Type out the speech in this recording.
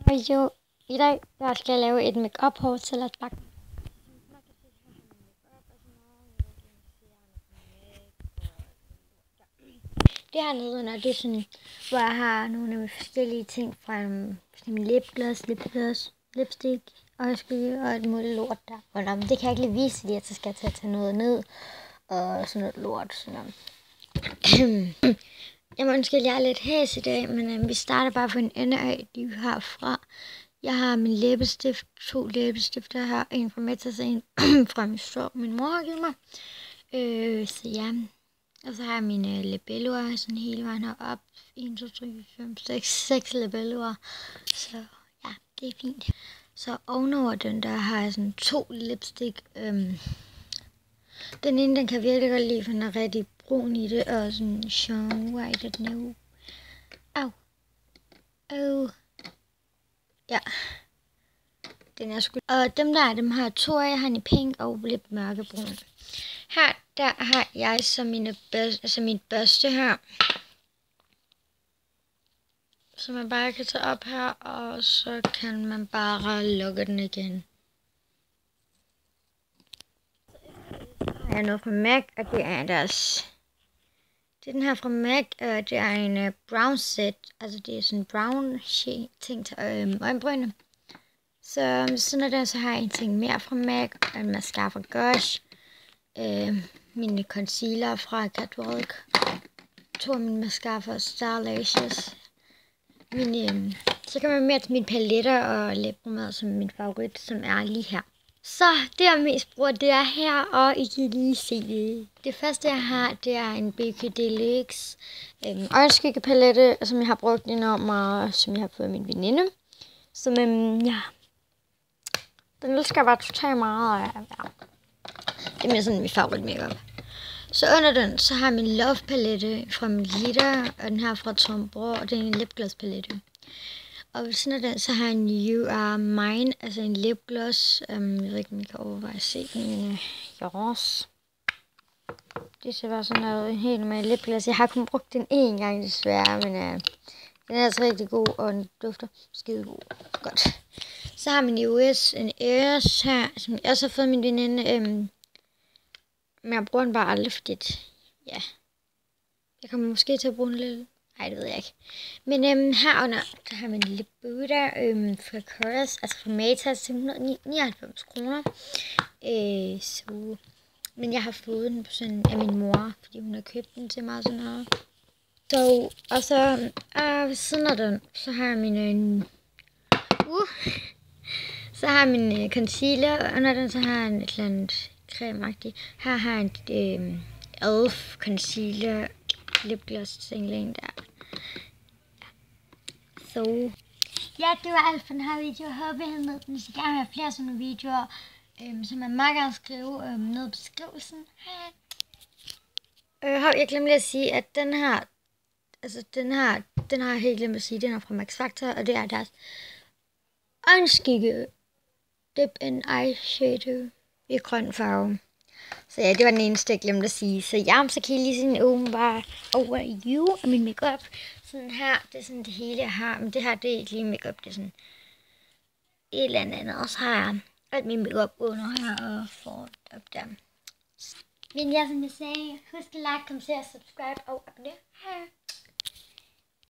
video. I dag der skal jeg lave et make-up hår til at bakke. Det her nedenunder, det er sådan, hvor jeg har nogle af mine forskellige ting fra min lipgloss, lipstick, øjeskygge og et muligt lort der. Og det kan jeg ikke lige vise, fordi jeg så skal tage noget ned og sådan noget lort. Sådan jeg må undskylde, jeg er lidt hæs i dag, men vi starter bare på en ende af de herfra. Jeg har min læbestift, 2 læbestifter her, en fra Metas og en fra min mor har givet mig. Så ja, og så har jeg mine labelloer sådan hele vejen herop. 1, 2, 3, 4, 5, 6 labelloer. Så ja, det er fint. Så ovenover den der har jeg sådan 2 lipstick. Den ene, den kan virkelig godt lide, for den er rigtig brun i det, og sådan Sean White, den er jo. Au. Ja. Den er sgu. Og dem har 2 af, jeg har en i pink og lidt mørkebrun. Her, der har jeg så min børste her, så man bare kan tage op her, og så kan man bare lukke den igen. Jeg har noget fra MAC, og det er det er den her fra MAC, det er en brown set, altså det er sådan brown ting til øjenbrynene. Så sådan er det, så har jeg en ting mere fra MAC, en mascara fra Gush, mine concealer fra Catwalk, 2 af mine mascara fra Star Lashes, så kan man mere til mine paletter og læbepomade som min favorit, som er lige her. Så det jeg mest bruger, det er her, og I kan lige se det. Det første jeg har, det er en BK Deluxe øjenskyggepalette, som jeg har brugt enormt meget, som jeg har fået af min veninde. Så ja, den elsker jeg bare totalt meget, og ja, det er sådan min favorit makeup. Så under den, så har jeg min Love palette fra min Glitter, og den her fra Tom Bror, og det er en lipgloss palette. Og ved siden af den, så har jeg en You Are Mine, altså en lipgloss. Jeg ved ikke, om I kan overveje at se den, men yes. Det skal være sådan noget helt normal lipgloss. Jeg har kun brugt den én gang desværre, men den er altså rigtig god, og den dufter skide god. Godt. Så har min US en Airs her, som jeg også har fået min veninde. Men jeg bruger den bare aldrig, fordi ja, jeg kommer måske til at bruge den lidt. Nej, det ved jeg ikke. Men herunder, der har vi en lille Buddha fra Curse, altså fra Metas til 199 kroner. Men jeg har fået den på sådan af min mor, fordi hun har købt den til mig sådan noget. Så, og så ved siden af den, så har jeg min concealer, og under den, så har jeg en et eller andet cremeagtigt. Her har jeg en Elf concealer lipgloss ting der. Så ja, det var alt for den her video. Jeg håber, I havde med den. Hvis I gerne vil have flere sådan videoer, så man meget gerne skrive ned i beskrivelsen. Jeg glemte lige at sige, at den her har jeg helt glemt at sige. Den er fra Max Factor, og det er deres øjenskygge dip and eyeshadow i grøn farve. Så ja, det var den eneste, jeg glemte at sige. Så ja, så kan I lige se en åbenbar over you af min makeup. Sådan her, det er sådan det hele, jeg har. Men det her, det er ikke lige makeup, det er sådan et eller andet. Og så har jeg alt min makeup under her og for op der. Men ja, som jeg sagde, husk at like, kommentere, subscribe og abonnere. Hej.